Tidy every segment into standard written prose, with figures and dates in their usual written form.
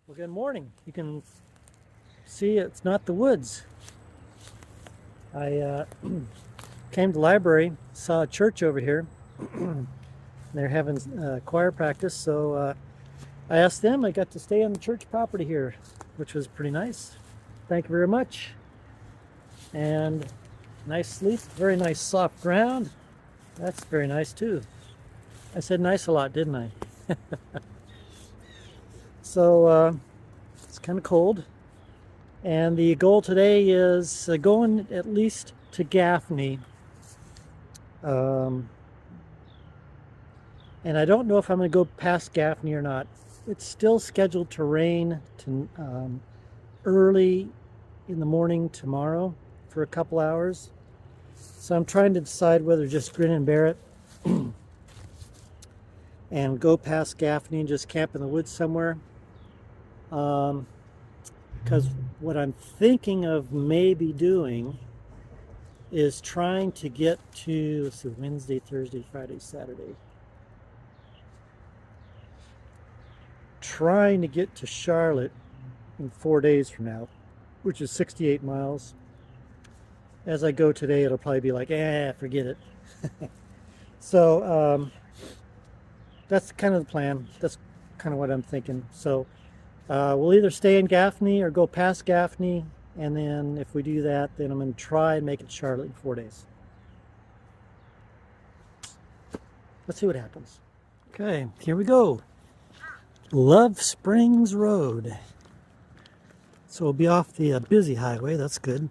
Well, good morning. You can see it's not the woods. I came to the library, saw a church over here. They're having choir practice, so I asked them. I got to stay on the church property here, which was pretty nice. Thank you very much. And nice sleep, very nice soft ground. That's very nice too. I said nice a lot, didn't I? So it's kind of cold. And the goal today is going at least to Gaffney. And I don't know if I'm going to go past Gaffney or not. It's still scheduled to rain early in the morning tomorrow for a couple hours. So I'm trying to decide whether just grin and bear it and go past Gaffney and just camp in the woods somewhere. Because what I'm thinking of maybe doing is trying to get to, let's see, Wednesday, Thursday, Friday, Saturday. Trying to get to Charlotte in 4 days from now, which is 68 miles. As I go today, it'll probably be like, forget it. So that's kind of the plan. That's kind of what I'm thinking. So we'll either stay in Gaffney or go past Gaffney, and then if we do that, then I'm going to try and make it to Charlotte in 4 days. Let's see what happens. Okay, here we go. Love Springs Road. So we'll be off the busy highway. That's good.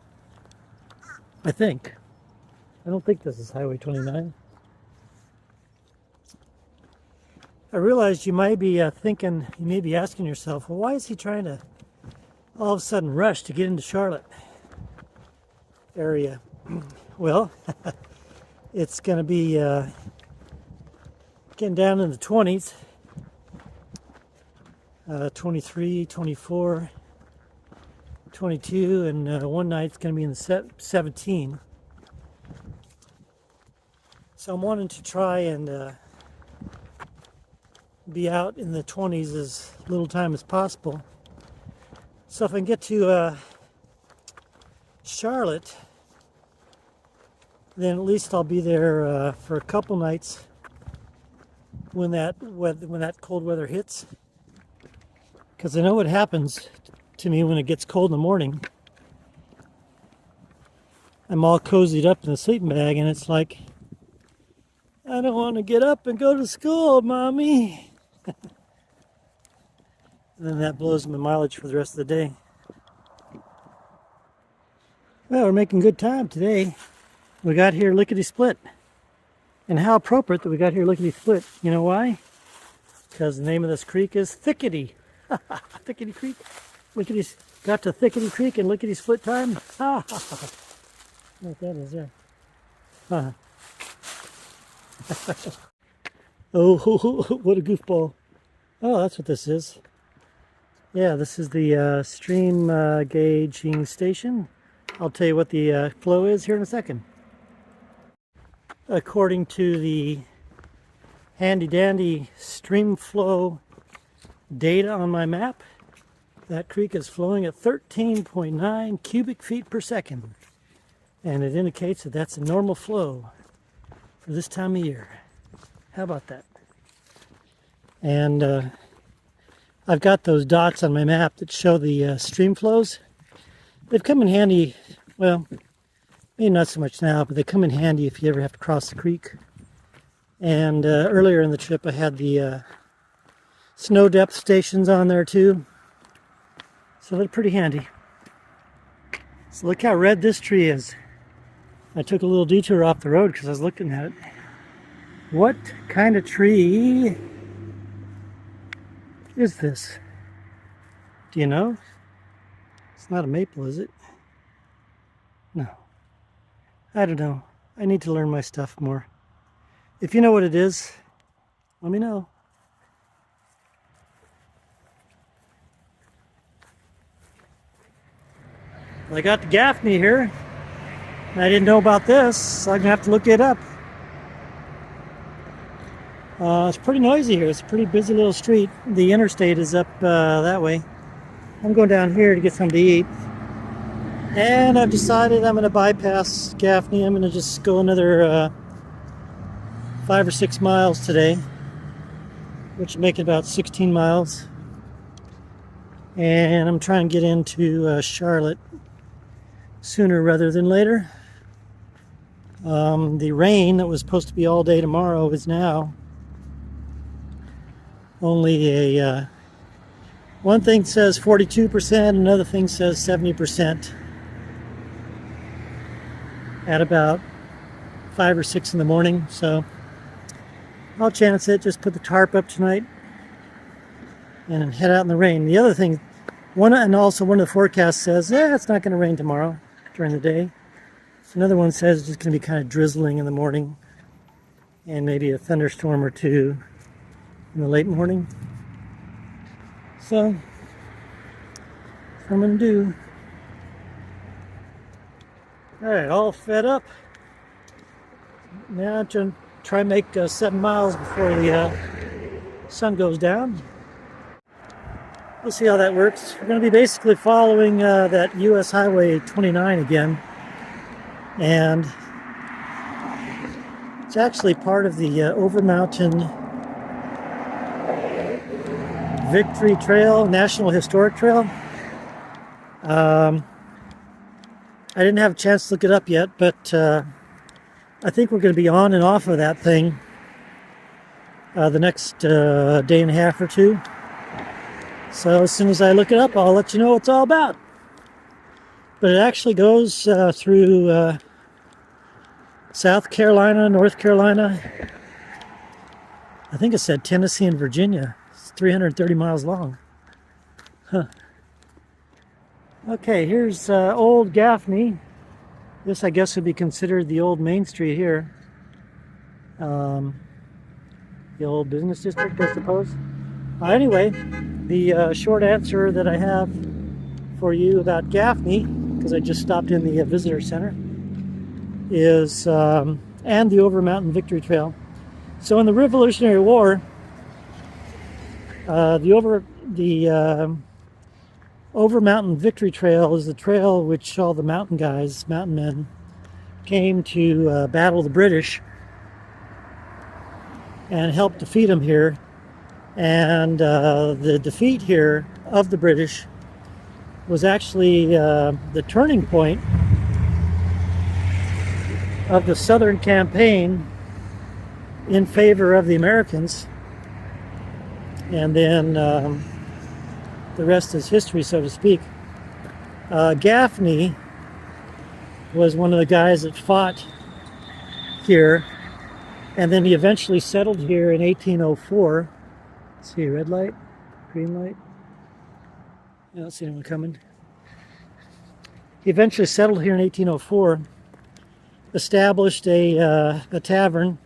I think. I don't think this is Highway 29. I realized you might be thinking, you may be asking yourself, well, why is he trying to all of a sudden rush to get into Charlotte area? Well, it's going to be getting down in the 20s, 23, 24, 22, and one night it's going to be in the 17. So I'm wanting to try and be out in the 20s as little time as possible. So if I can get to Charlotte, then at least I'll be there for a couple nights when that cold weather hits. Because I know what happens to me when it gets cold in the morning. I'm all cozied up in a sleeping bag, and it's like, I don't want to get up and go to school, Mommy. And then that blows my mileage for the rest of the day. Well, we're making good time today. We got here lickety-split. And how appropriate that we got here lickety-split. You know why? Because the name of this creek is Thickety. Thickety Creek. Got to Thickety Creek in lickety-split time. What that is there. Oh, what a goofball. Oh, that's what this is. Yeah, this is the stream gauging station. I'll tell you what the flow is here in a second. According to the handy-dandy stream flow data on my map, that creek is flowing at 13.9 cubic feet per second. And it indicates that that's a normal flow for this time of year. How about that? And I've got those dots on my map that show the stream flows. They've come in handy, well, maybe not so much now, but they come in handy if you ever have to cross the creek. And earlier in the trip I had the snow depth stations on there too. So they're pretty handy. So look how red this tree is. I took a little detour off the road because I was looking at it. What kind of tree is this? Do you know? It's not a maple, is it? No. I don't know. I need to learn my stuff more. If you know what it is, let me know. Well, I got the Gaffney here. I didn't know about this, so I'm going to have to look it up. It's pretty noisy here. It's a pretty busy little street. The interstate is up that way. I'm going down here to get something to eat. And I've decided I'm going to bypass Gaffney. I'm going to just go another 5 or 6 miles today, which will make it about 16 miles. And I'm trying to get into Charlotte sooner rather than later. The rain that was supposed to be all day tomorrow is now only a one thing says 42%, another thing says 70% at about 5 or 6 in the morning. So I'll chance it, just put the tarp up tonight and head out in the rain. The other thing, one of the forecasts says, it's not going to rain tomorrow during the day. Another one says it's just going to be kind of drizzling in the morning and maybe a thunderstorm or two in the late morning. So, that's what I'm going to do. Alright, all fed up. Now I'm going to try and make 7 miles before the sun goes down. We'll see how that works. We're going to be basically following that US Highway 29 again. And it's actually part of the Over-Mountain Victory Trail, National Historic Trail. I didn't have a chance to look it up yet, but I think we're going to be on and off of that thing the next day and a half or two. So as soon as I look it up, I'll let you know what it's all about. But it actually goes through South Carolina, North Carolina. I think it said Tennessee and Virginia. It's 330 miles long. Huh. Okay, here's old Gaffney. This, I guess, would be considered the old Main Street here. The old business district, I suppose. Anyway, the short answer that I have for you about Gaffney, because I just stopped in the visitor center, is and the Over-Mountain Victory Trail. So in the Revolutionary War, the Over-Mountain Victory Trail is the trail which all the mountain guys, mountain men, came to battle the British and help defeat them here. And the defeat here of the British was actually the turning point of the Southern campaign in favor of the Americans. And then the rest is history, so to speak. Gaffney was one of the guys that fought here, and then he eventually settled here in 1804. Let's see, red light, green light. I don't see anyone coming. He eventually settled here in 1804, established a tavern,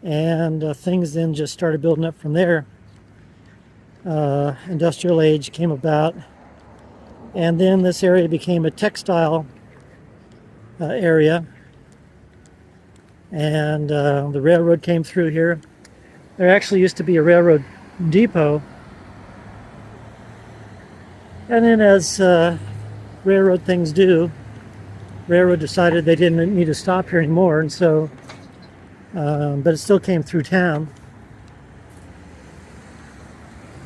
and things then just started building up from there. Industrial age came about, and then this area became a textile area, and the railroad came through here. There actually used to be a railroad depot, and then as railroad things do, railroad decided they didn't need to stop here anymore, and so but it still came through town.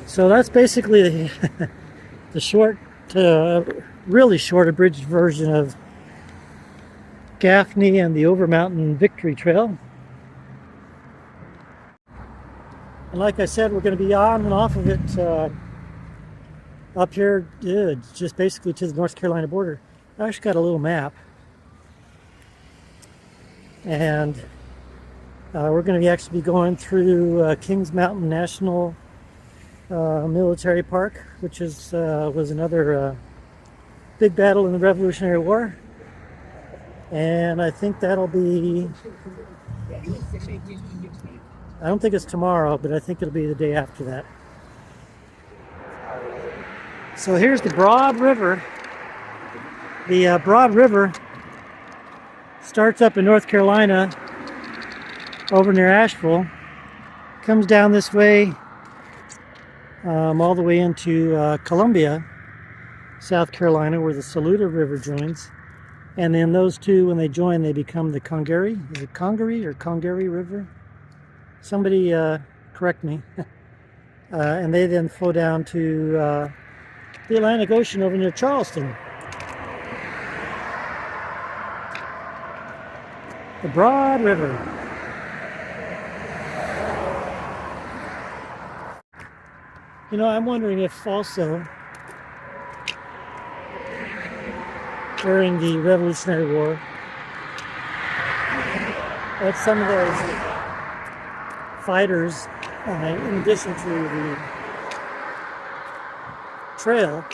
So that's basically the short, really short abridged version of Gaffney and the Over-Mountain Victory Trail. And like I said, we're going to be on and off of it up here, just basically to the North Carolina border. I actually got a little map. And we're going to actually be going through Kings Mountain National Military Park, which is was another big battle in the Revolutionary War. And I think that'll be, I don't think it's tomorrow, but I think it'll be the day after that. So here's the Broad River. The Broad River starts up in North Carolina over near Asheville, comes down this way all the way into Columbia, South Carolina, where the Saluda River joins. And then those two, when they join, they become the Congaree. Is it Congaree or Congaree River? Somebody correct me. And they then flow down to the Atlantic Ocean over near Charleston. The Broad River. You know, I'm wondering if also during the Revolutionary War that some of those fighters, in addition to the trail,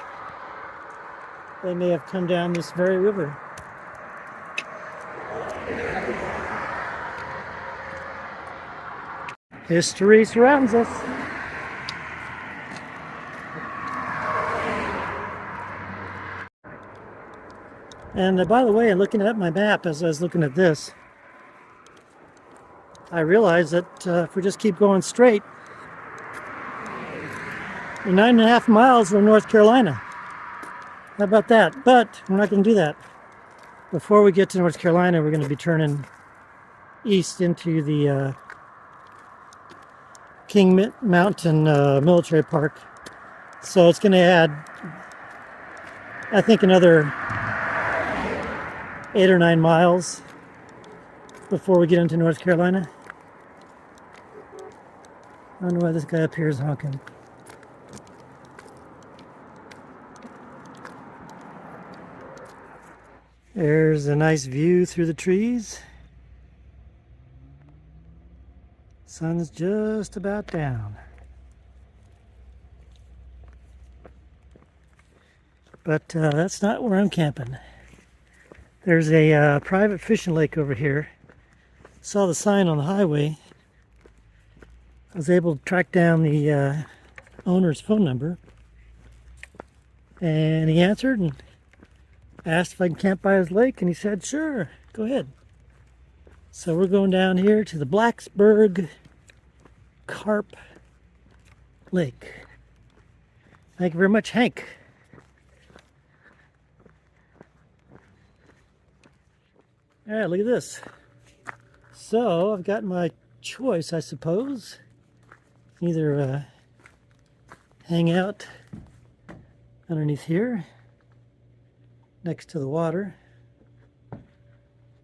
they may have come down this very river. History surrounds us. And by the way, looking at my map as I was looking at this, I realized that if we just keep going straight, we're 9.5 miles from North Carolina. How about that? But we're not going to do that. Before we get to North Carolina, we're going to be turning east into the King Mountain Military Park. So it's going to add, I think, another 8 or 9 miles before we get into North Carolina. I don't know why this guy up here is honking. There's a nice view through the trees. Sun's just about down. But that's not where I'm camping. There's a private fishing lake over here. Saw the sign on the highway. I was able to track down the owner's phone number. And he answered and asked if I can camp by his lake, and he said, sure, go ahead. So we're going down here to the Blacksburg Carp Lake. Thank you very much, Hank. All right, look at this. So I've got my choice, I suppose. Either hang out underneath here, next to the water,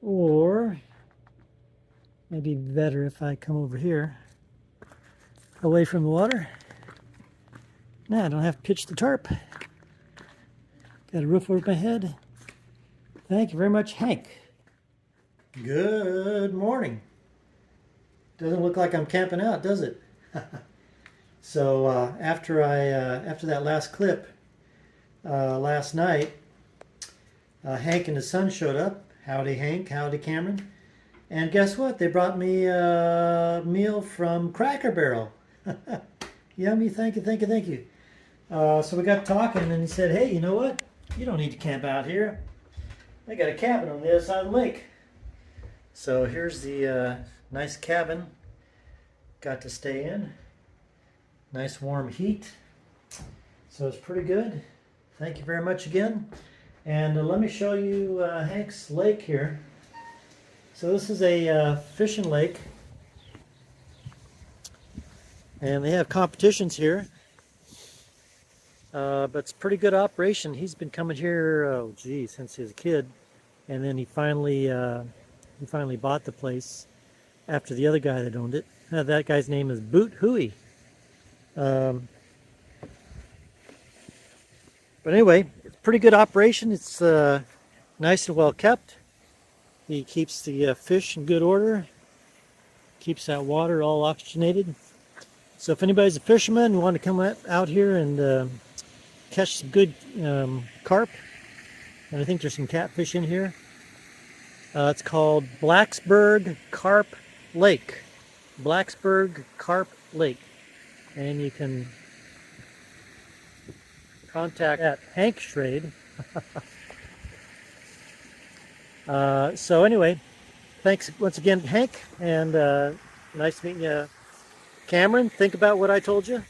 or maybe better if I come over here, away from the water. Now I don't have to pitch the tarp. Got a roof over my head. Thank you very much, Hank. Good morning. Doesn't look like I'm camping out, does it? So after that last clip last night, Hank and his son showed up. Howdy Hank, howdy Cameron. And guess what? They brought me a meal from Cracker Barrel. Yummy, thank you, thank you, thank you. So we got talking and he said, hey, you know what? You don't need to camp out here. I got a cabin on the other side of the lake. So here's the nice cabin. Got to stay in. Nice warm heat. So it's pretty good. Thank you very much again. And let me show you Hank's lake here. So this is a fishing lake. And they have competitions here. But it's a pretty good operation. He's been coming here, oh gee, since he was a kid. And then he finally bought the place after the other guy that owned it. That guy's name is Boot Hooey. But anyway, it's a pretty good operation. It's nice and well kept. He keeps the fish in good order. Keeps that water all oxygenated. So if anybody's a fisherman and want to come out here and catch some good carp, and I think there's some catfish in here. It's called Blacksburg Carp Lake. Blacksburg Carp Lake. And you can contact at Hank Schrade. So anyway, thanks once again, Hank, and nice meeting you, Cameron. Think about what I told you.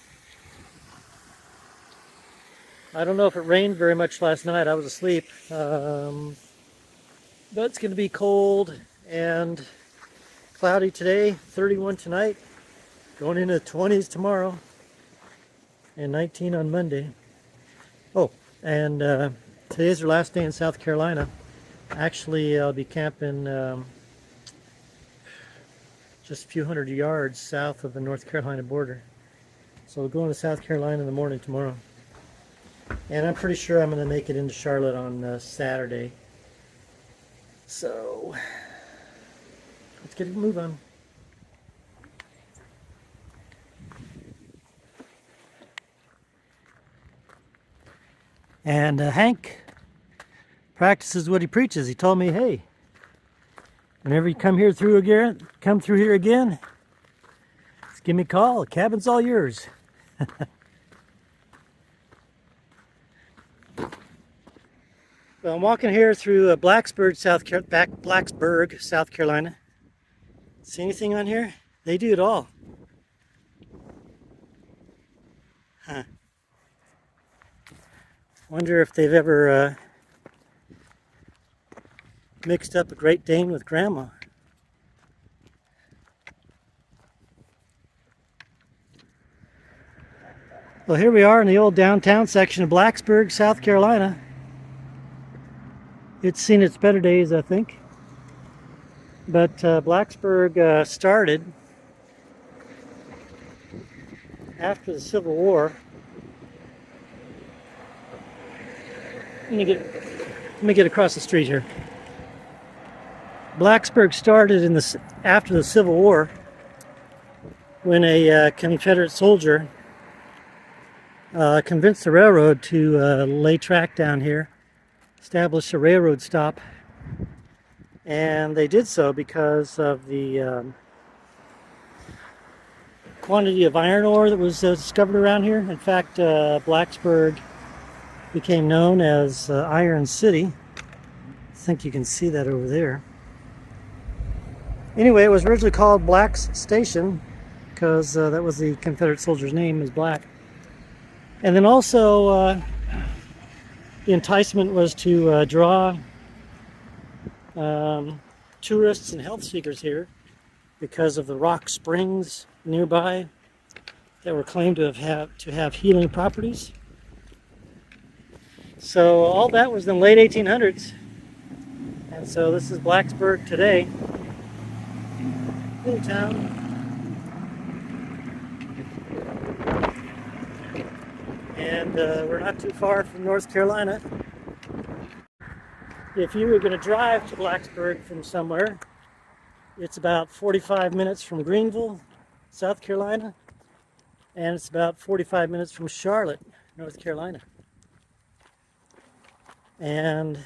I don't know if it rained very much last night. I was asleep. But it's going to be cold and cloudy today, 31 tonight, going into the 20s tomorrow, and 19 on Monday. Oh, and today's our last day in South Carolina. Actually, I'll be camping just a few hundred yards south of the North Carolina border. So we're going to South Carolina in the morning tomorrow. And I'm pretty sure I'm going to make it into Charlotte on Saturday. So let's get a move on. And Hank practices what he preaches. He told me, hey, whenever you come through here again, just give me a call. The cabin's all yours. Well, I'm walking here through Blacksburg, South Carolina. See anything on here? They do it all. Huh. Wonder if they've ever mixed up a Great Dane with Grandma. Well, here we are in the old downtown section of Blacksburg, South Carolina. It's seen its better days, I think. But Blacksburg started after the Civil War. Let me get across the street here. Blacksburg started after the Civil War, when a Confederate soldier convinced the railroad to lay track down here, establish a railroad stop, and they did so because of the quantity of iron ore that was discovered around here. In fact, Blacksburg became known as Iron City. I think you can see that over there. Anyway, it was originally called Black's Station because that was the Confederate soldier's name, is Black. And then also the enticement was to draw tourists and health seekers here because of the rock springs nearby that were claimed to have healing properties. So all that was in the late 1800s, and so this is Blacksburg today. Little town. And we're not too far from North Carolina. If you were going to drive to Blacksburg from somewhere, it's about 45 minutes from Greenville, South Carolina, and it's about 45 minutes from Charlotte, North Carolina. And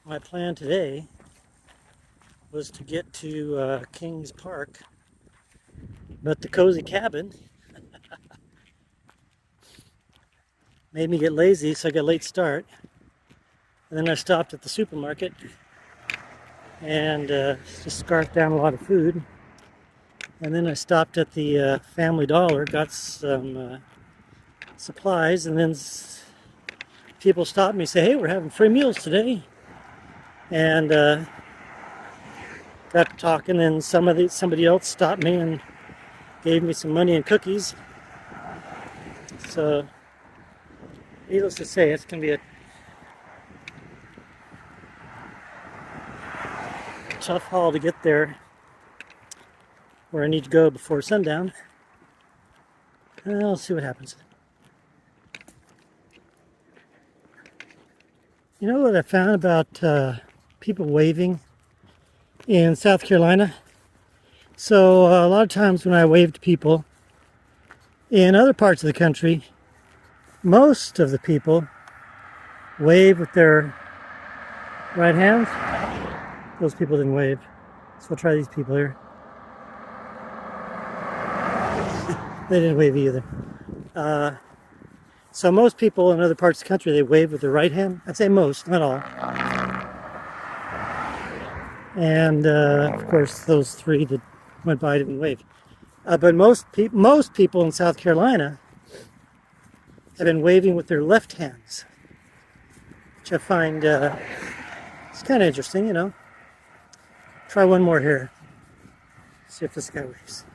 my plan today was to get to Kings Park, but the cozy cabin made me get lazy, so I got a late start. And then I stopped at the supermarket and just scarfed down a lot of food. And then I stopped at the Family Dollar, got some supplies, and then people stopped me and say, hey, we're having free meals today. And got to talking, and somebody else stopped me and gave me some money and cookies. So, needless to say, it's going to be a tough haul to get there where I need to go before sundown. I'll see what happens. You know what I found about people waving in South Carolina? So a lot of times when I wave to people in other parts of the country, most of the people wave with their right hands. Those people didn't wave. So we'll try these people here. They didn't wave either. So most people in other parts of the country, they wave with their right hand. I'd say most, not all. And of course, those three that went by didn't wave. But most people in South Carolina have been waving with their left hands, which I find it's kind of interesting, you know. Try one more here. See if this guy waves.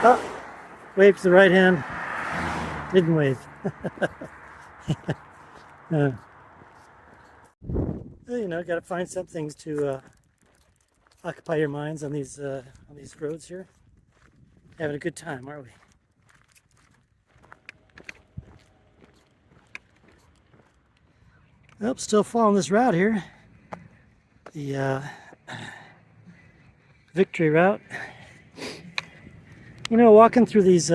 Oh, waved to the right hand. Didn't wave. You know, got to find some things to occupy your minds on these roads here. Having a good time, aren't we? Oh, still following this route here. The Victory route. You know, walking through these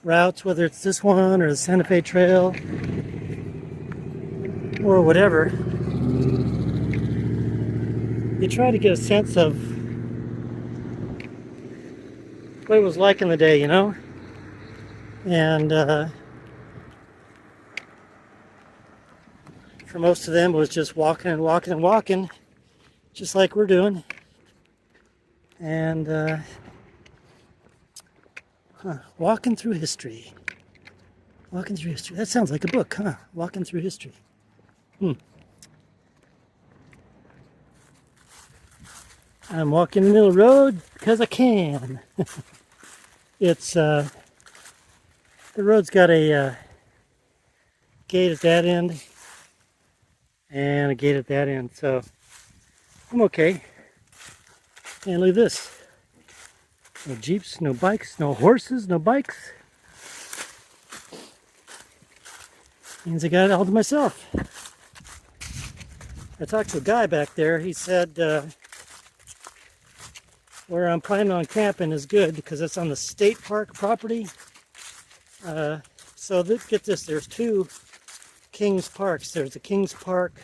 routes, whether it's this one or the Santa Fe Trail or whatever, you try to get a sense of what it was like in the day, you know? And for most of them it was just walking and walking and walking, just like we're doing. And walking through history. Walking through history. That sounds like a book, huh? Walking through history. I'm walking the middle of the road because I can. It's the road's got a gate at that end and a gate at that end, so I'm okay. And look at this. No jeeps, no bikes, no horses, no bikes. Means I got it all to myself. I talked to a guy back there. He said where I'm planning on camping is good because it's on the state park property. So get this, there's two Kings Parks. There's the Kings Park,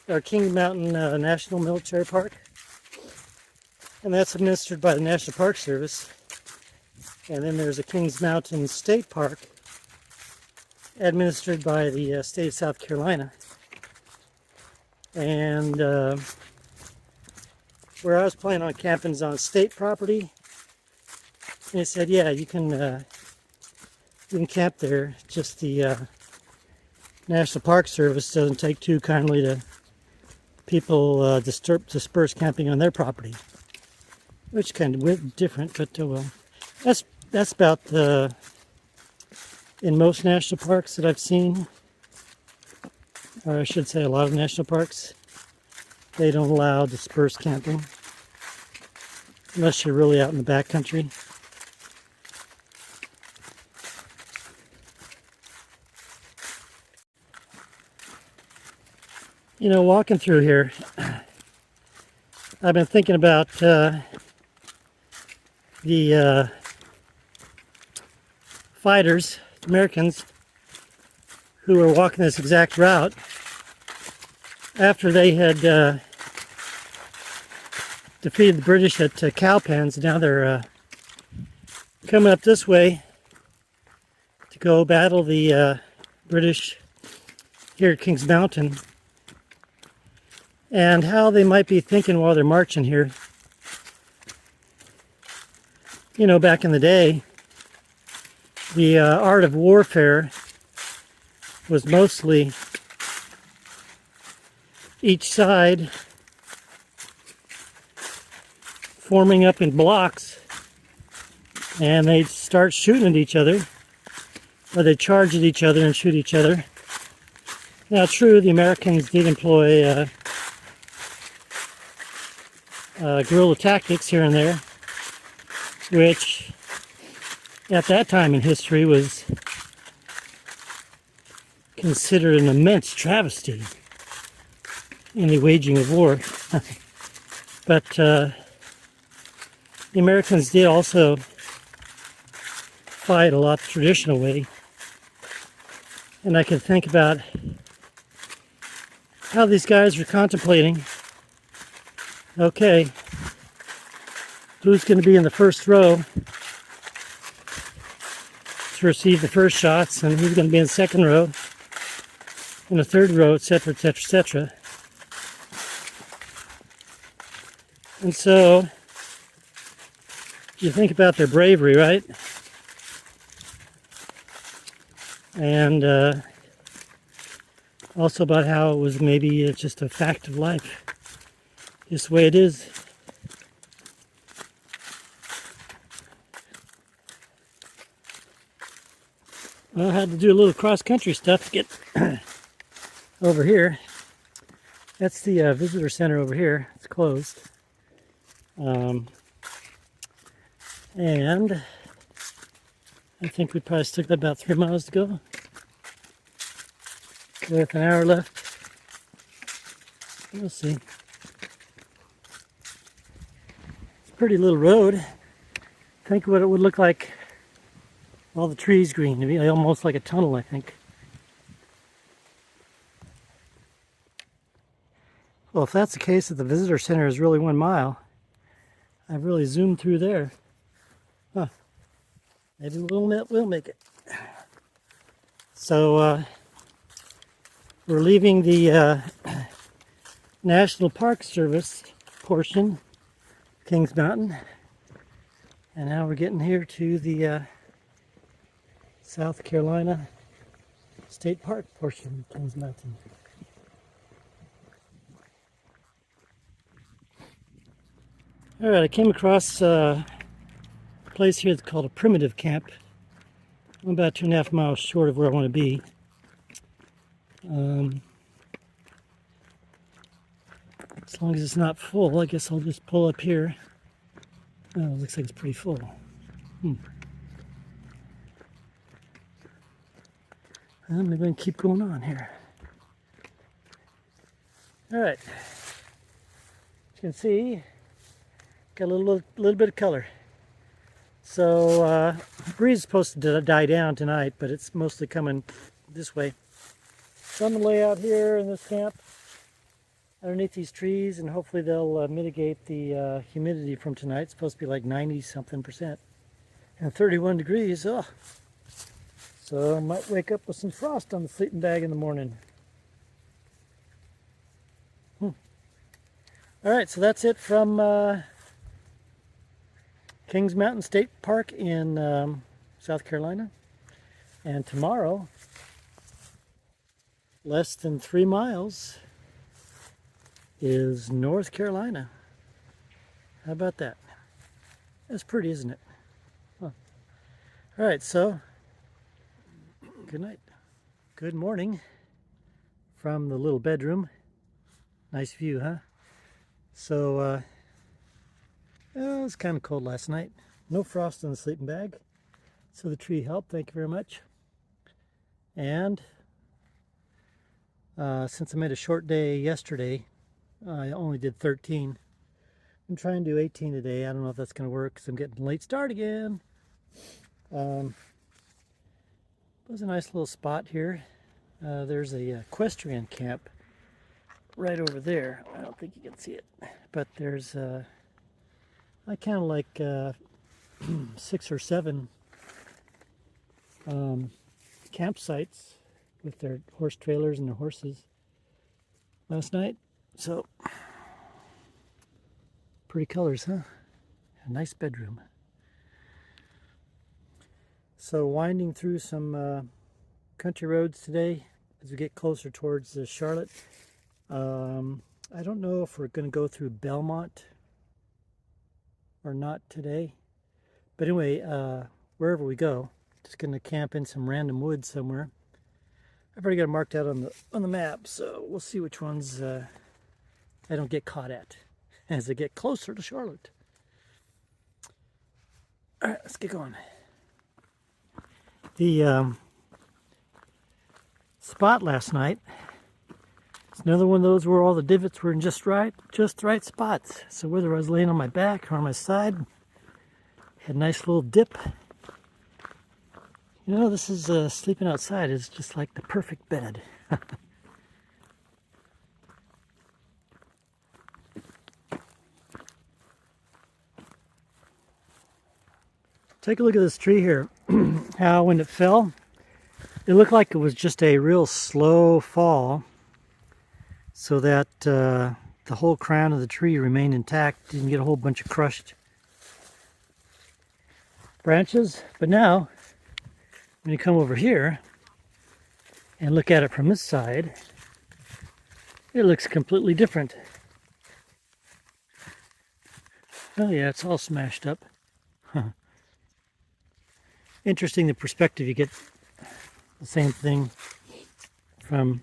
or King Mountain National Military Park. And that's administered by the National Park Service. And then there's a Kings Mountain State Park, administered by the state of South Carolina. And where I was planning on camping is on state property. And he said, yeah, you can camp there. Just the National Park Service doesn't take too kindly to people disperse camping on their property. Which kind of different, but well, that's about in most national parks that I've seen, or I should say a lot of national parks, they don't allow dispersed camping unless you're really out in the backcountry. You know, walking through here, I've been thinking about the fighters, Americans, who were walking this exact route after they had defeated the British at Cowpens. Now they're coming up this way to go battle the British here at Kings Mountain, and how they might be thinking while they're marching here. You know, back in the day, the art of warfare was mostly each side forming up in blocks, and they'd start shooting at each other, or they'd charge at each other and shoot each other. Now, true, the Americans did employ guerrilla tactics here and there, which at that time in history was considered an immense travesty in the waging of war. But the Americans did also fight a lot the traditional way. And I could think about how these guys were contemplating, okay, who's going to be in the first row to receive the first shots, and who's going to be in the second row, in the third row, etc., etc., etc. And so You think about their bravery, right? And also about how it was maybe just a fact of life, just the way it is. Well, I had to do a little cross-country stuff to get over here. That's the visitor center over here. It's closed. And I think we probably still got about 3 miles to go. With an hour left. We'll see. It's a pretty little road. Think what it would look like. All the trees green. It'd be almost like a tunnel, I think. Well, if that's the case, that the visitor center is really 1 mile, I've really zoomed through there. Huh. Maybe we'll make it. So, we're leaving the National Park Service portion, Kings Mountain, and now we're getting here to the South Carolina State Park portion of Kings Mountain. All right, I came across a place here that's called a primitive camp. I'm about 2.5 miles short of where I want to be. As long as it's not full, I guess I'll just pull up here. Oh, it looks like it's pretty full. Well, maybe I can keep going on here. All right. As you can see, got a little bit of color. So, the breeze is supposed to die down tonight, but it's mostly coming this way. So I'm going to lay out here in this camp underneath these trees, and hopefully they'll mitigate the humidity from tonight. It's supposed to be like 90-something%. And 31 degrees, oh. So I might wake up with some frost on the sleeping bag in the morning. All right, so that's it from Kings Mountain State Park in South Carolina. And tomorrow, less than 3 miles, is North Carolina. How about that? That's pretty, isn't it? Huh. All right, so good night. Good morning from the little bedroom. Nice view, huh? So, it was kind of cold last night. No frost in the sleeping bag. So the tree helped, thank you very much. And since I made a short day yesterday, I only did 13. I'm trying to do 18 today. I don't know if that's going to work because I'm getting a late start again. There's a nice little spot here. There's a equestrian camp right over there. I don't think you can see it, but there's I kind of like 6 or 7 campsites with their horse trailers and their horses last night. So, pretty colors, huh? A nice bedroom. So, winding through some country roads today as we get closer towards Charlotte. I don't know if we're going to go through Belmont or not today. But anyway, wherever we go, just going to camp in some random woods somewhere. I've already got it marked out on the map, so we'll see which ones I don't get caught at as I get closer to Charlotte. All right, let's get going. The spot last night, it's another one of those where all the divots were in just the right spots. So whether I was laying on my back or on my side, had a nice little dip. You know, this is sleeping outside is just like the perfect bed. Take a look at this tree here. How when it fell, it looked like it was just a real slow fall, so that the whole crown of the tree remained intact. Didn't get a whole bunch of crushed branches. But now, when you come over here and look at it from this side, it looks completely different. Oh yeah, it's all smashed up. Huh. Interesting the perspective, you get the same thing from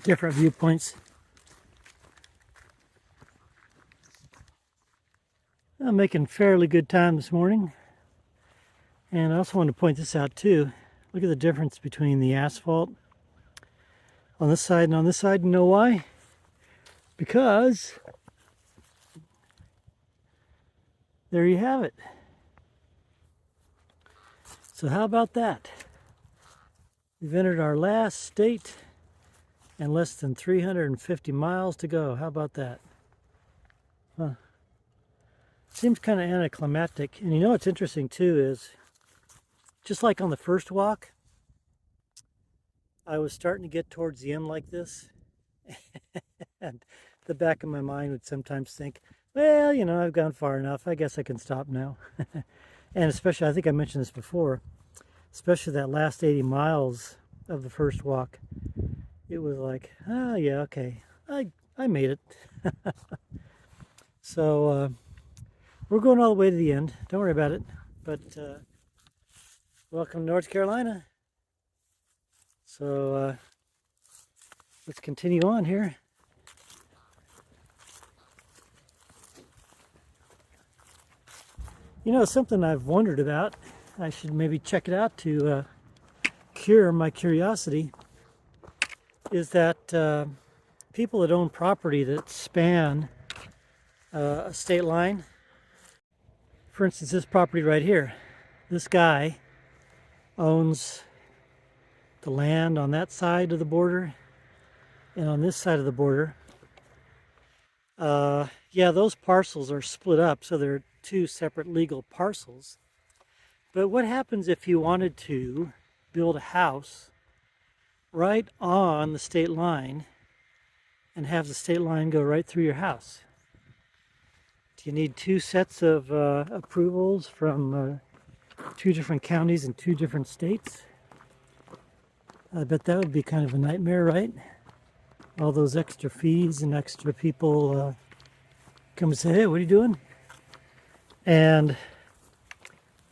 different viewpoints. I'm making fairly good time this morning. And I also want to point this out too. Look at the difference between the asphalt on this side and on this side. You know why? Because there you have it. So how about that? We've entered our last state and less than 350 miles to go. How about that? Huh. Seems kind of anticlimactic. And you know what's interesting too is, just like on the first walk, I was starting to get towards the end like this. And the back of my mind would sometimes think, well, you know, I've gone far enough. I guess I can stop now. And especially, I think I mentioned this before, especially that last 80 miles of the first walk, it was like, oh yeah, okay, I made it. So we're going all the way to the end. Don't worry about it. But welcome to North Carolina. So let's continue on here. You know, something I've wondered about, I should maybe check it out to cure my curiosity, is that people that own property that span a state line, for instance, this property right here, this guy owns the land on that side of the border and on this side of the border. Yeah, those parcels are split up, so they're two separate legal parcels. But what happens if you wanted to build a house right on the state line and have the state line go right through your house? Do you need two sets of approvals from two different counties in two different states? I bet that would be kind of a nightmare, right? All those extra fees and extra people come and say, hey, what are you doing? And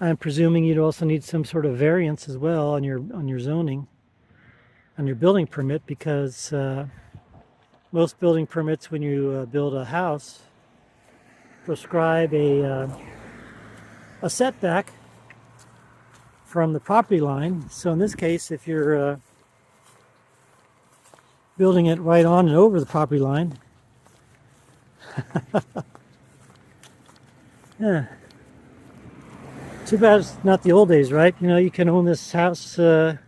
I'm presuming you'd also need some sort of variance as well on your zoning, on your building permit, because most building permits, when you build a house, prescribe a setback from the property line. So in this case, if you're building it right on and over the property line, yeah. Too bad it's not the old days, right? You know, you can own this house, this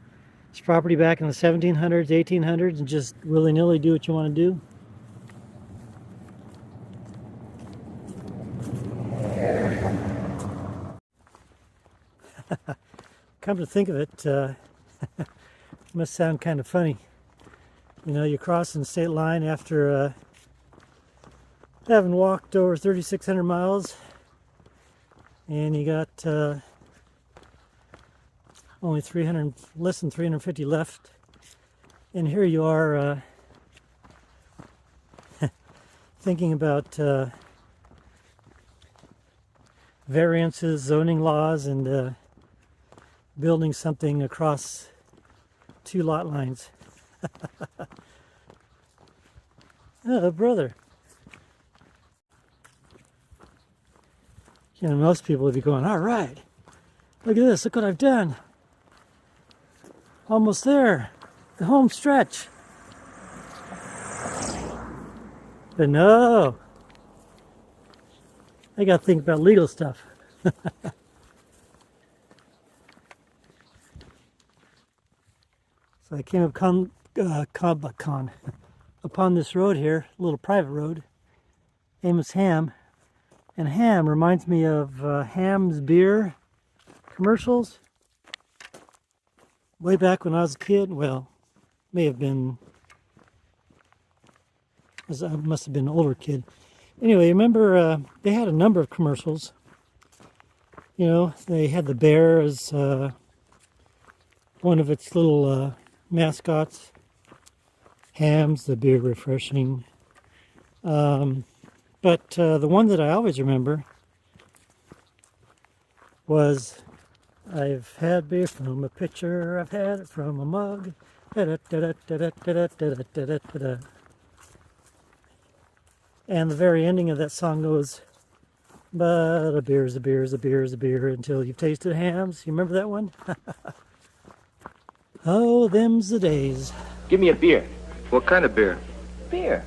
property back in the 1700s, 1800s, and just willy-nilly do what you want to do. Come to think of it, it must sound kind of funny. You know, you're crossing the state line after having walked over 3,600 miles, and you got only less than 350 left, and here you are thinking about variances, zoning laws, and building something across two lot lines. Oh, brother. You know, most people would be going, all right, look at this, look what I've done. Almost there, the home stretch. But no, I got to think about legal stuff. So I came upon this road here, a little private road, Amos Ham. And Ham reminds me of Ham's beer commercials. Way back when I was a kid, well, may have been, I must have been an older kid. Anyway, remember they had a number of commercials You know, they had the bear as one of its little mascots. Hams, the beer refreshing. But the one that I always remember was, I've had beer from a pitcher, I've had it from a mug. Da-da-da-da-da-da-da-da-da-da-da. And the very ending of that song goes, but a beer is a beer is a beer is a beer until you've tasted hams. You remember that one? Oh, them's the days. Give me a beer. What kind of beer? Beer.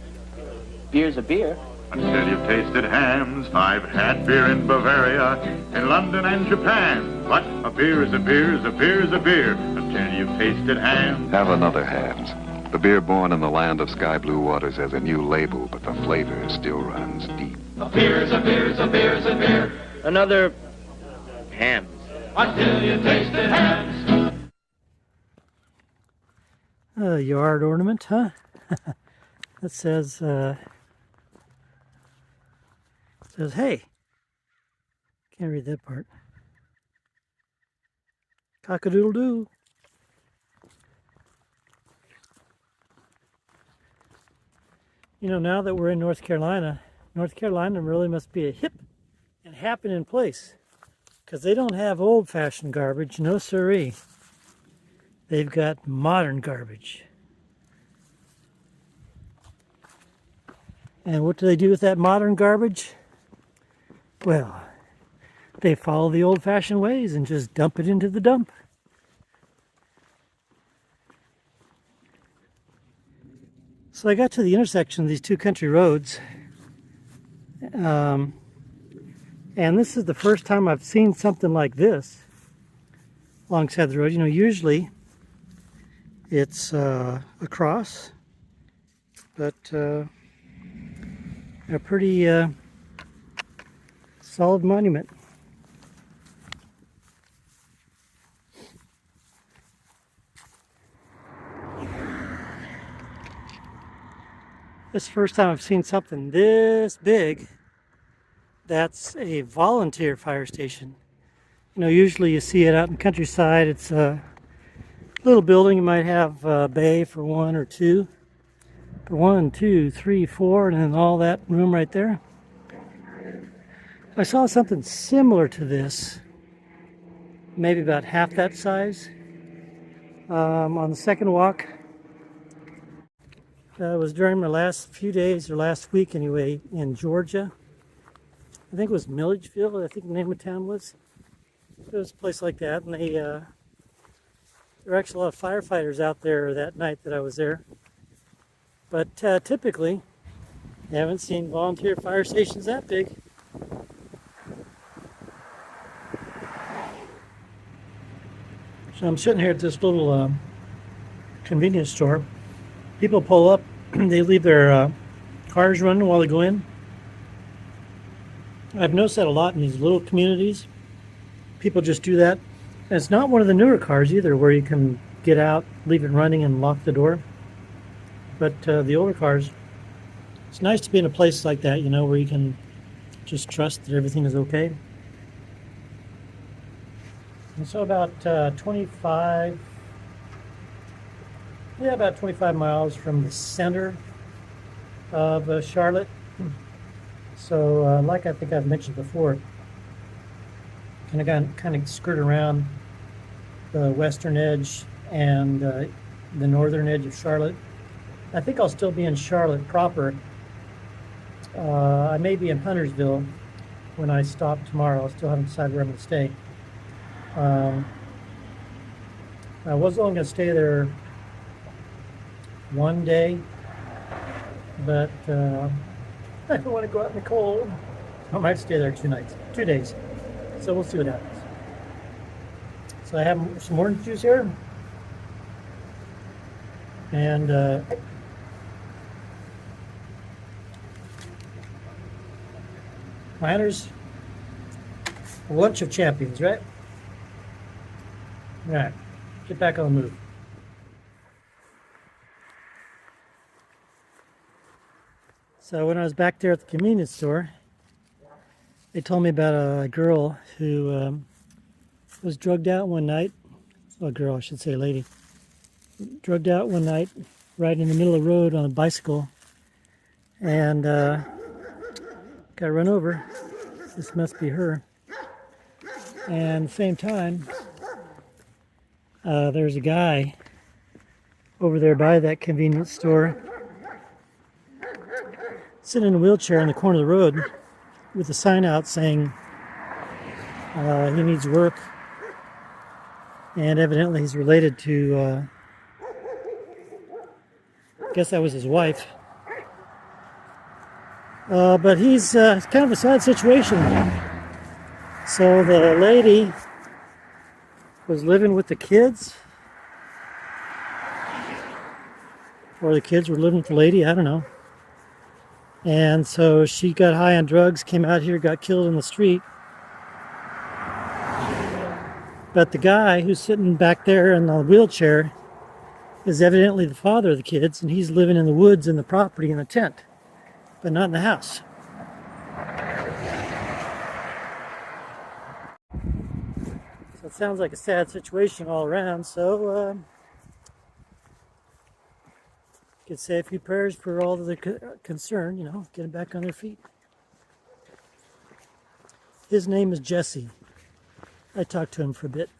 Beer's a beer. Until you've tasted hams. I've had beer in Bavaria, in London and Japan. But a beer is a beer is a beer is a beer until you've tasted hams. Have another Hams. The beer born in the land of sky blue waters has a new label, but the flavor still runs deep. A beer is a beer is a beer is a beer. Another hams. Until you tasted hams. A yard ornament, huh? That says, hey. Can't read that part. Cock-a-doodle-doo. You know, now that we're in North Carolina really must be a hip and happening place. Because they don't have old-fashioned garbage, no siree. They've got modern garbage. And what do they do with that modern garbage? Well, they follow the old-fashioned ways and just dump it into the dump. So I got to the intersection of these two country roads. And this is the first time I've seen something like this alongside the road. You know, usually it's a cross, but a pretty solid monument. This is the first time I've seen something this big that's a volunteer fire station. You know, usually you see it out in the countryside. It's a little building. You might have a bay for one or two. But 1, 2, 3, 4, and then all that room right there. I saw something similar to this, maybe about half that size, on the second walk. It was during my last few days, or last week anyway, in Georgia. I think it was Milledgeville, I think the name of the town was. It was a place like that, and there were actually a lot of firefighters out there that night that I was there. But typically, I haven't seen volunteer fire stations that big. So I'm sitting here at this little convenience store. People pull up, they leave their cars running while they go in. I've noticed that a lot in these little communities. People just do that. And it's not one of the newer cars either, where you can get out, leave it running, and lock the door. But the older cars, it's nice to be in a place like that, you know, where you can just trust that everything is okay. And so about 25 miles from the center of Charlotte. So like I think I've mentioned before, kind of skirt around the western edge and the northern edge of Charlotte. I think I'll still be in Charlotte proper. I may be in Huntersville when I stop tomorrow. I still haven't decided where I'm going to stay. I was only going to stay there one day, but I don't want to go out in the cold. I might stay there 2 days. So we'll see what happens. So I have some orange juice here. And Miners, lunch of champions, right? All right, get back on the move. So when I was back there at the convenience store, They told me about a girl who was drugged out one night. Well, a girl, I should say, a lady. Drugged out one night, right in the middle of the road on a bicycle, and got run over. This must be her. And at the same time, there's a guy over there by that convenience store sitting in a wheelchair in the corner of the road with a sign out saying he needs work, and evidently he's related to I guess that was his wife. But he's it's kind of a sad situation. So the lady was living with the kids, or the kids were living with the lady, I don't know. And so she got high on drugs, came out here, got killed in the street. But the guy who's sitting back there in the wheelchair is evidently the father of the kids, and he's living in the woods in the property in a tent, but not in the house. So it sounds like a sad situation all around, so could say a few prayers for all of the concerned, you know, getting back on their feet. His name is Jesse. I talked to him for a bit.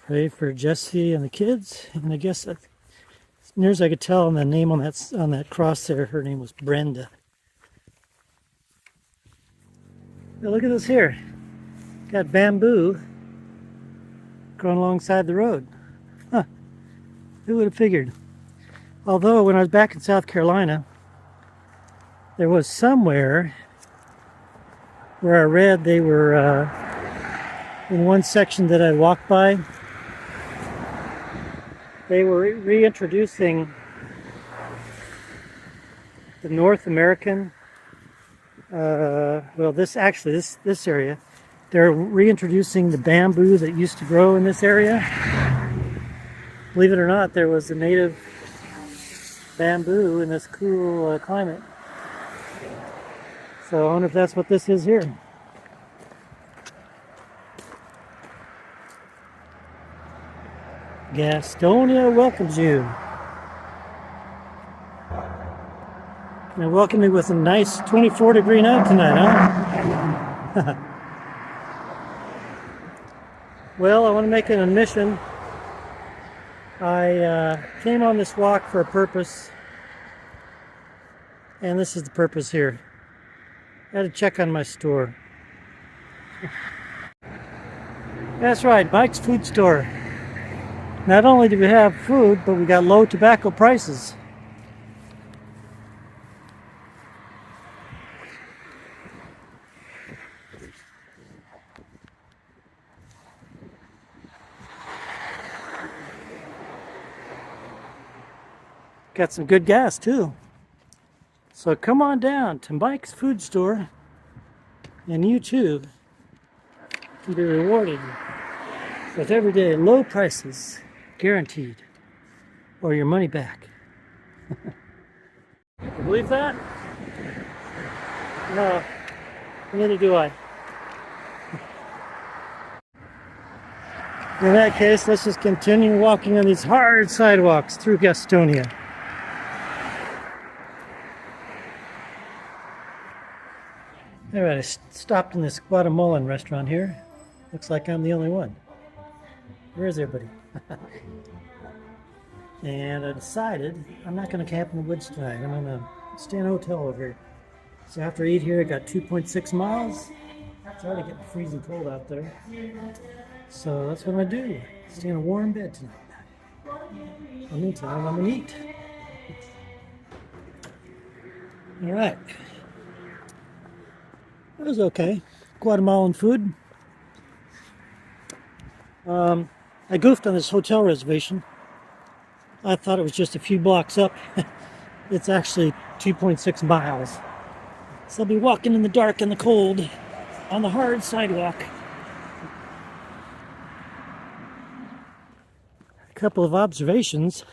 Pray for Jesse and the kids, and I guess as near as I could tell on the name on that cross there, her name was Brenda. Now look at this here. Got bamboo growing alongside the road. Huh. Who would have figured? Although when I was back in South Carolina, there was somewhere where I read they were in one section that I walked by, they were reintroducing the North American, well, this area, they're reintroducing the bamboo that used to grow in this area. Believe it or not, there was a native bamboo in this cool climate. So I wonder if that's what this is here. Gastonia welcomes you. And welcome me with a nice 24-degree night tonight, huh? Well, I want to make an admission. I came on this walk for a purpose, and this is the purpose here. I had to check on my store. That's right, Mike's Food Store. Not only do we have food, but we got low tobacco prices. Got some good gas too. So come on down to Mike's Food Store, and you too can be rewarded with everyday low prices, guaranteed, or your money back. You believe that? No, neither do I. In that case, let's just continue walking on these hard sidewalks through Gastonia. All right, I stopped in this Guatemalan restaurant here. Looks like I'm the only one. Where is everybody? And I decided I'm not going to camp in the woods tonight. I'm going to stay in a hotel over here. So after I eat here, I got 2.6 miles. It's already getting freezing cold out there. So that's what I'm going to do. Stay in a warm bed tonight. In the meantime, I'm going to eat. All right. It was okay. Guatemalan food. I goofed on this hotel reservation. I thought it was just a few blocks up. It's actually 2.6 miles. So I'll be walking in the dark and the cold on the hard sidewalk. A couple of observations.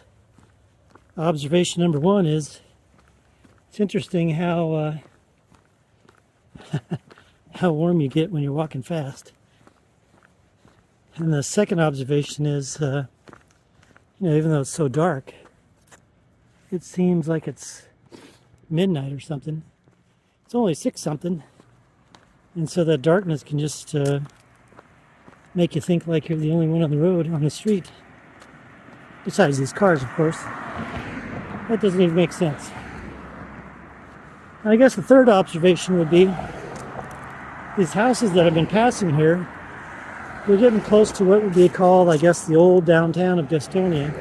Observation number one is, it's interesting how how warm you get when you're walking fast. And the second observation is, even though it's so dark, it seems like it's midnight or something. It's only 6 something. And so that darkness can just make you think like you're the only one on the road, on the street. Besides these cars, of course. That doesn't even make sense. And I guess the third observation would be these houses that have been passing here. We're getting close to what would be called, I guess, the old downtown of Gastonia.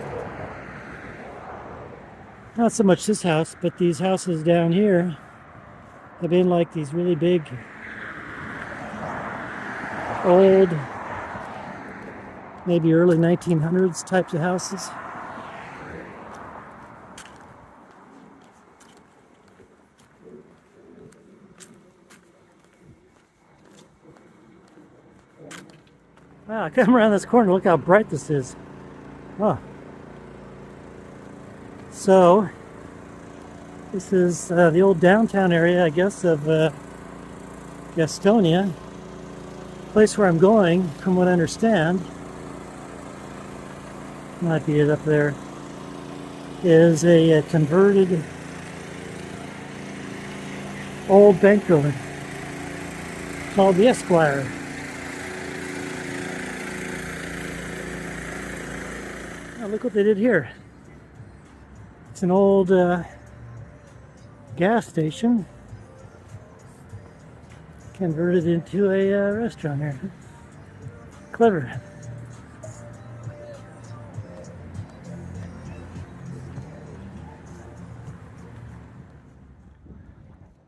Not so much this house, but these houses down here have been like these really big, old, maybe early 1900s types of houses. Wow, I come around this corner, look how bright this is. Oh. So, this is the old downtown area, I guess, of Gastonia. The place where I'm going, from what I understand, might be it up there, is a converted old bank building called the Esquire. Oh, look what they did here. It's an old gas station converted into a restaurant here. Clever.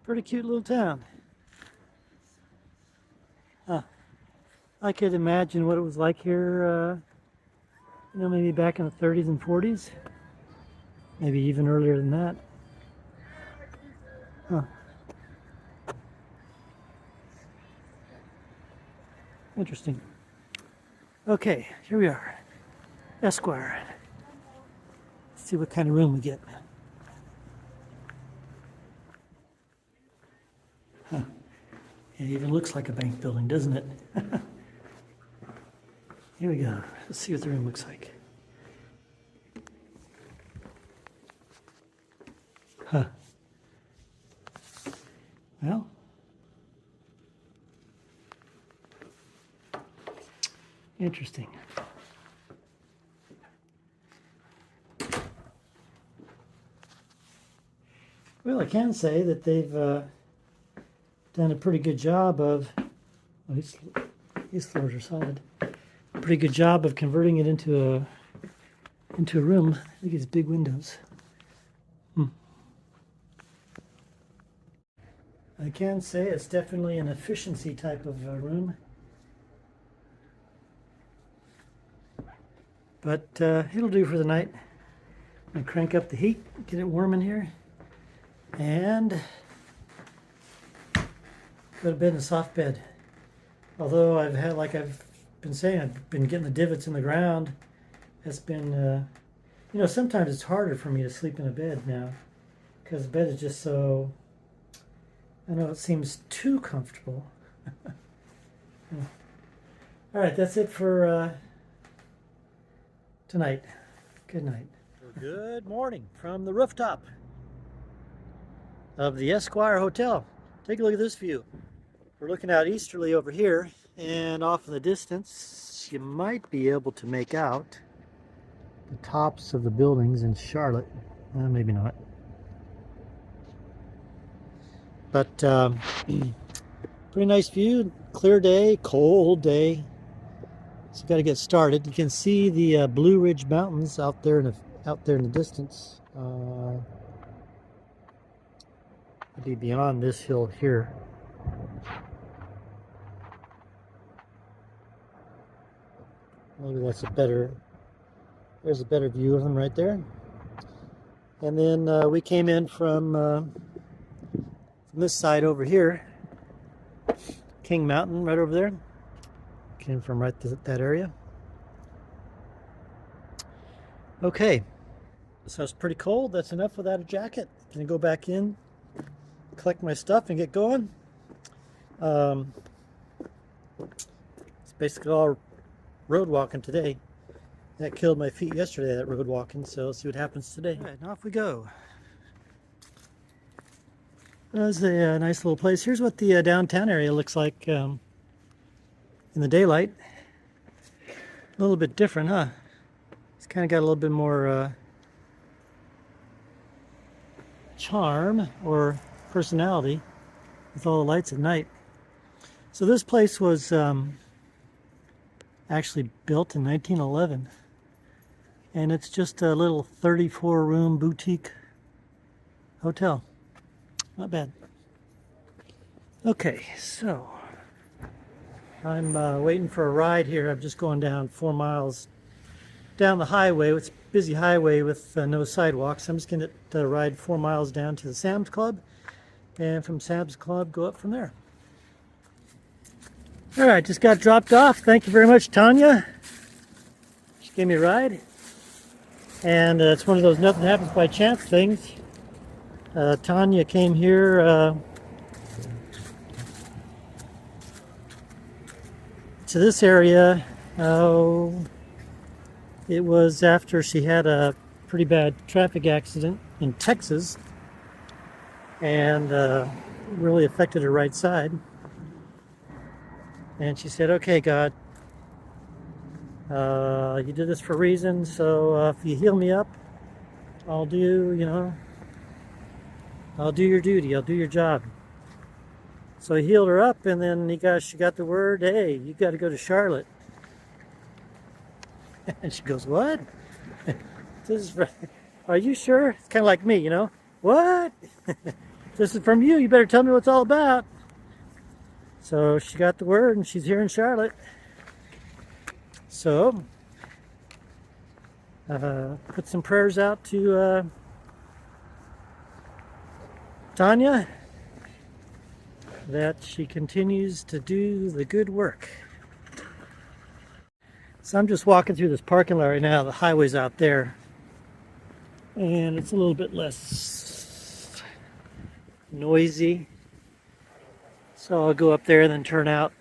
Pretty cute little town. I could imagine what it was like here, maybe back in the 30s and 40s. Maybe even earlier than that. Huh. Interesting. Okay, here we are. Esquire. Let's see what kind of room we get. Huh. It even looks like a bank building, doesn't it? Here we go. Let's see what the room looks like. Huh. Well, interesting. Well, I can say that they've done a pretty good job of, well, these floors are solid. A pretty good job of converting it into a room. I think it's big windows. I can say it's definitely an efficiency type of room. But it'll do for the night. I'm going to crank up the heat, get it warm in here, and go to bed in a soft bed. Although I've had, like I've been saying, I've been getting the divots in the ground. That's been, sometimes it's harder for me to sleep in a bed now because the bed is just so, I know it seems too comfortable. All right, that's it for tonight. Good night. Good morning from the rooftop of the Esquire Hotel. Take a look at this view. We're looking out easterly over here, and off in the distance, you might be able to make out the tops of the buildings in Charlotte. Maybe not. But pretty nice view, clear day, cold day. So got to get started. You can see the Blue Ridge Mountains out there in the distance. Maybe beyond this hill here. Maybe that's there's a better view of them right there. And then we came in from this side over here, King Mountain right over there. Came from right that area. Okay, so it's pretty cold. That's enough without a jacket. Gonna go back in, collect my stuff and get going. It's basically all road walking today. That killed my feet yesterday, that road walking, so let's see what happens today. All right, now off we go. That's a nice little place. Here's what the downtown area looks like in the daylight. A little bit different, huh? It's kind of got a little bit more charm or personality with all the lights at night. So this place was actually built in 1911, and it's just a little 34-room boutique hotel. Not bad. Okay, so I'm waiting for a ride here. I'm just going down 4 miles down the highway. It's a busy highway with no sidewalks. I'm just going to ride 4 miles down to the Sam's Club, and from Sam's Club go up from there. All right, just got dropped off. Thank you very much, Tanya. She gave me a ride, and it's one of those nothing happens by chance things. Tanya came here to this area. It was after she had a pretty bad traffic accident in Texas, and really affected her right side. And she said, "Okay, God, you did this for a reason, so if you heal me up, I'll do, I'll do your duty, I'll do your job." So he healed her up, and then she got the word, "Hey, you got to go to Charlotte." And she goes, "What? Are you sure?" It's kind of like me, What? This is from you. You better tell me what it's all about. So she got the word, and she's here in Charlotte. So, put some prayers out to Tanya, that she continues to do the good work. So I'm just walking through this parking lot right now. The highway's out there, and it's a little bit less noisy. So I'll go up there and then turn out.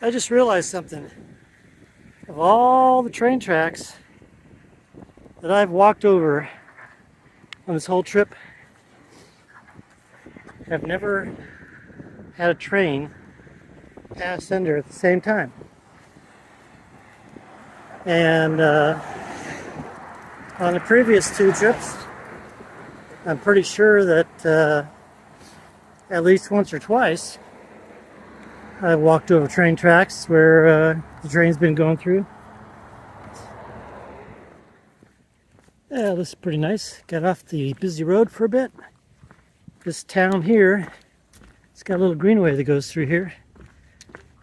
I just realized something. Of all the train tracks that I've walked over on this whole trip, I've never had a train pass under at the same time. And on the previous 2 trips, I'm pretty sure that at least once or twice I walked over train tracks where the train's been going through. Yeah, this is pretty nice. Got off the busy road for a bit. This town here, it's got a little greenway that goes through here.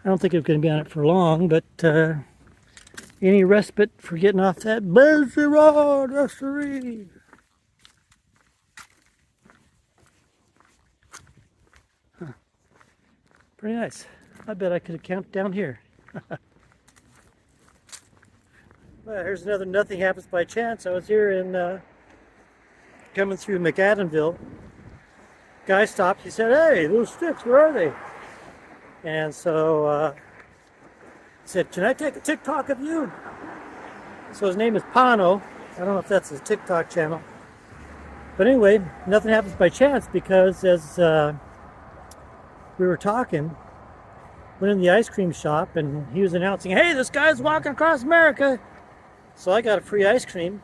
I don't think I'm going to be on it for long, but any respite for getting off that busy road, referee. Huh. Pretty nice. I bet I could have camped down here. Well, here's another nothing happens by chance. I was here in coming through McAdenville. Guy stopped. He said, "Hey, those sticks, where are they?" And so he said, "Can I take a TikTok of you?" So his name is Pano. I don't know if that's his TikTok channel. But anyway, nothing happens by chance, because as we were talking, went in the ice cream shop, and he was announcing, "Hey, this guy's walking across America." So I got a free ice cream.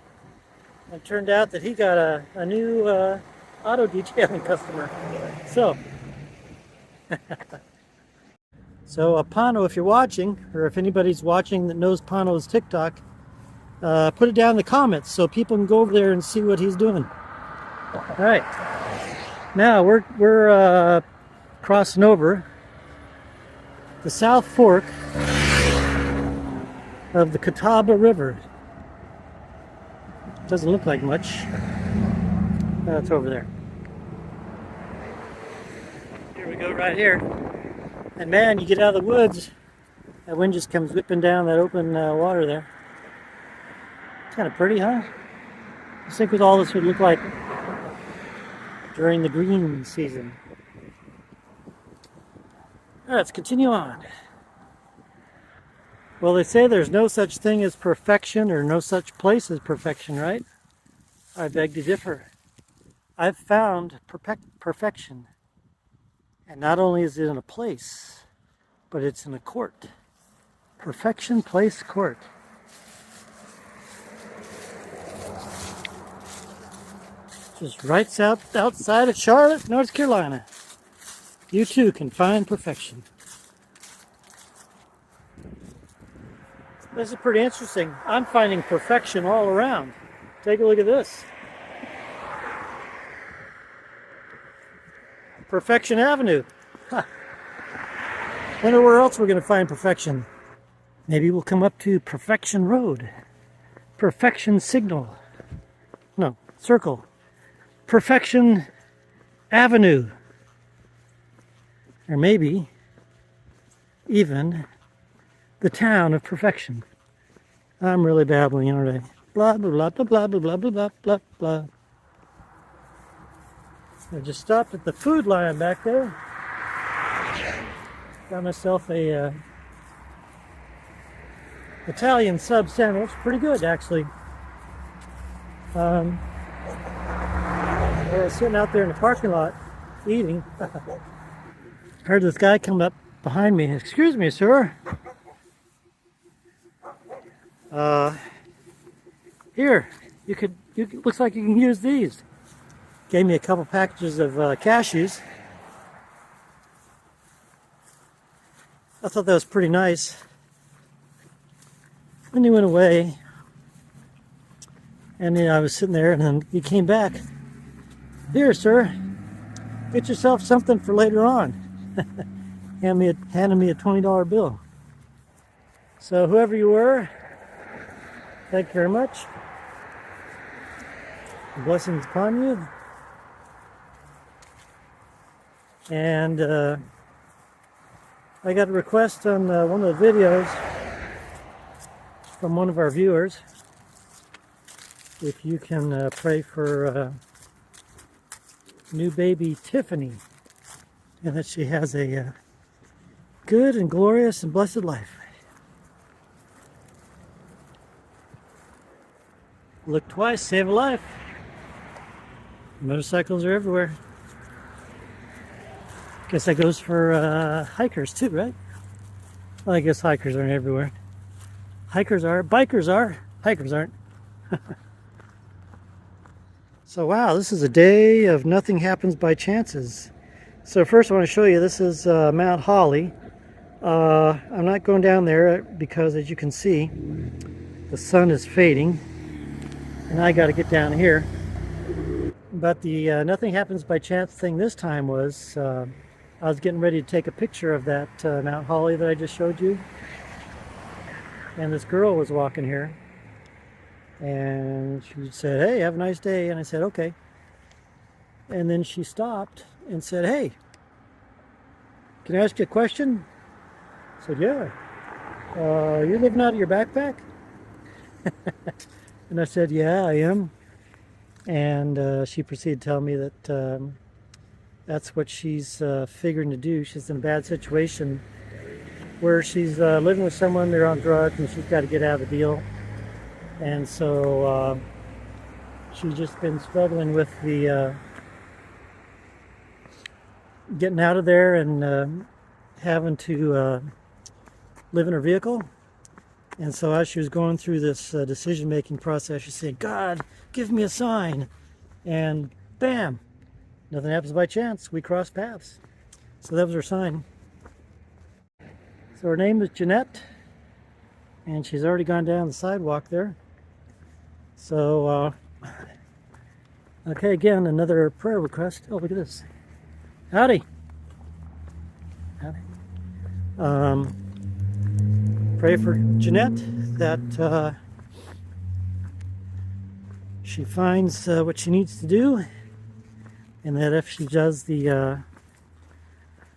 And it turned out that he got a new auto detailing customer. So, Pano, if you're watching, or if anybody's watching that knows Pano's TikTok, put it down in the comments so people can go over there and see what he's doing. All right, now we're crossing over the South Fork of the Catawba River. Doesn't look like much. It's over there. Here we go, right here. And man, you get out of the woods, that wind just comes whipping down that open water there. Kind of pretty, huh? Let's think what all this would look like during the green season. All right, let's continue on. Well, they say there's no such thing as perfection or no such place as perfection, right? I beg to differ. I've found perfection. And not only is it in a place, but it's in a court. Perfection Place Court. Just right outside of Charlotte, North Carolina. You too can find perfection. This is pretty interesting. I'm finding perfection all around. Take a look at this. Perfection Avenue. Huh. Wonder where else we're going to find perfection. Maybe we'll come up to Perfection Road. Perfection Signal. No, Circle. Perfection Avenue. Or maybe even the town of perfection. I'm really babbling, aren't I? Blah, blah, blah, blah, blah, blah, blah, blah, blah, blah. I just stopped at the food line back there. Got myself a Italian sub sandwich. Pretty good, actually. I was sitting out there in the parking lot eating. Heard this guy come up behind me. Excuse me, sir. Here, looks like you can use these. Gave me a couple packages of cashews. I thought that was pretty nice. Then he went away. And then I was sitting there and then he came back. Here, sir, get yourself something for later on. Handed me a $20 bill. So whoever you were, thank you very much. Blessings upon you. And I got a request on one of the videos from one of our viewers. If you can pray for new baby Tiffany, and that she has a good and glorious and blessed life. Look twice, save a life. Motorcycles are everywhere. Guess that goes for hikers too, right? Well, I guess hikers aren't everywhere. Hikers are, bikers are, hikers aren't. So wow, this is a day of nothing happens by chances. So first I want to show you, this is Mount Holly. I'm not going down there because, as you can see, the sun is fading and I got to get down here. But the nothing happens by chance thing this time was I was getting ready to take a picture of that Mount Holly that I just showed you, and this girl was walking here and she said, "Hey, have a nice day." And I said, "Okay." And then she stopped and said, "Hey, can I ask you a question?" I said, "Yeah." "You're living out of your backpack?" And I said, "Yeah, I am." And she proceeded to tell me that that's what she's figuring to do. She's in a bad situation where she's living with someone, they're on drugs, and she's got to get out of the deal. And so she's just been struggling with the getting out of there and having to live in her vehicle. And so as she was going through this decision-making process, she said, "God, give me a sign." And bam, nothing happens by chance. We crossed paths. So that was her sign. So her name is Jeanette, and she's already gone down the sidewalk there. So, okay, again, another prayer request. Oh, look at this. Howdy. Howdy. Pray for Jeanette that she finds what she needs to do, and that if she does the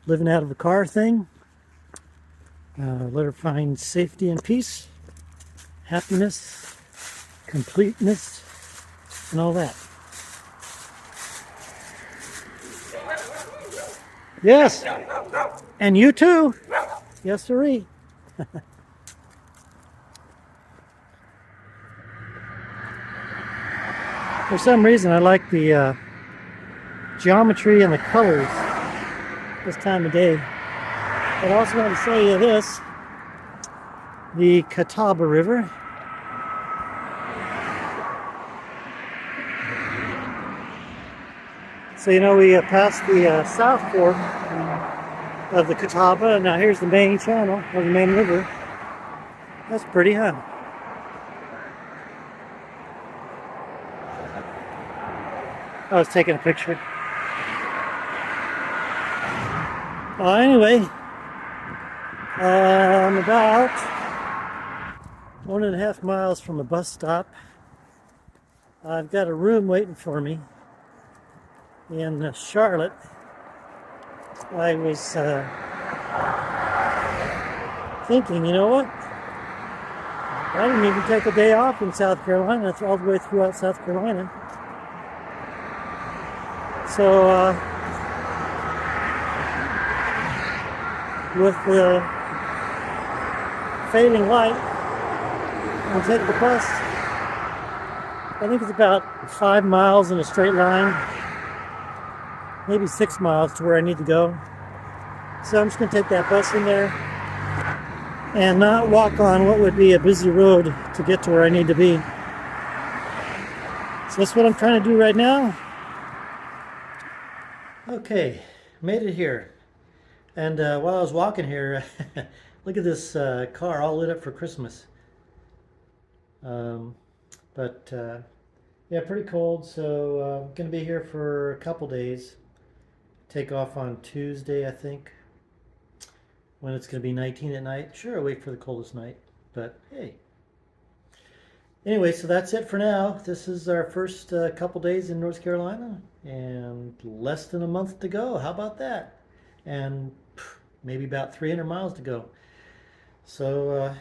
living out of the car thing, let her find safety and peace, happiness, completeness, and all that. Yes, and you too. Yes, sirree. For some reason, I like the geometry and the colors this time of day. But I also want to show you this, the Catawba River. So you know we passed the South Fork of the Catawba, and now here's the main channel, or the main river. That's pretty, huh? I was taking a picture. Anyway, I'm about 1.5 miles from a bus stop. I've got a room waiting for me in Charlotte. I was thinking, you know what? I didn't even take a day off in South Carolina. It's all the way throughout South Carolina. So, with the fading light, I'll take the bus. I think it's about 5 miles in a straight line, maybe 6 miles to where I need to go. So I'm just going to take that bus in there and not walk on what would be a busy road to get to where I need to be. So that's what I'm trying to do right now. Okay, made it here. And while I was walking here, look at this car all lit up for Christmas. Yeah, pretty cold, so I'm going to be here for a couple days. Take off on Tuesday, I think, when it's going to be 19 at night. Sure, I'll wait for the coldest night, but hey. Anyway, so that's it for now. This is our first couple days in North Carolina, and less than a month to go. How about that? And maybe about 300 miles to go. So,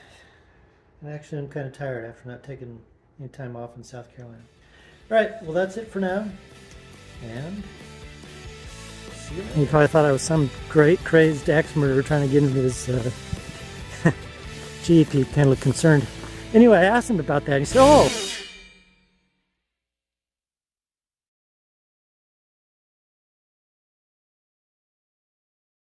actually, I'm kind of tired after not taking any time off in South Carolina. All right, well, that's it for now. And see you later. You probably thought I was some great crazed axe murderer trying to get into this Jeep. He kind of looked concerned. Anyway, I asked him about that. He said, oh,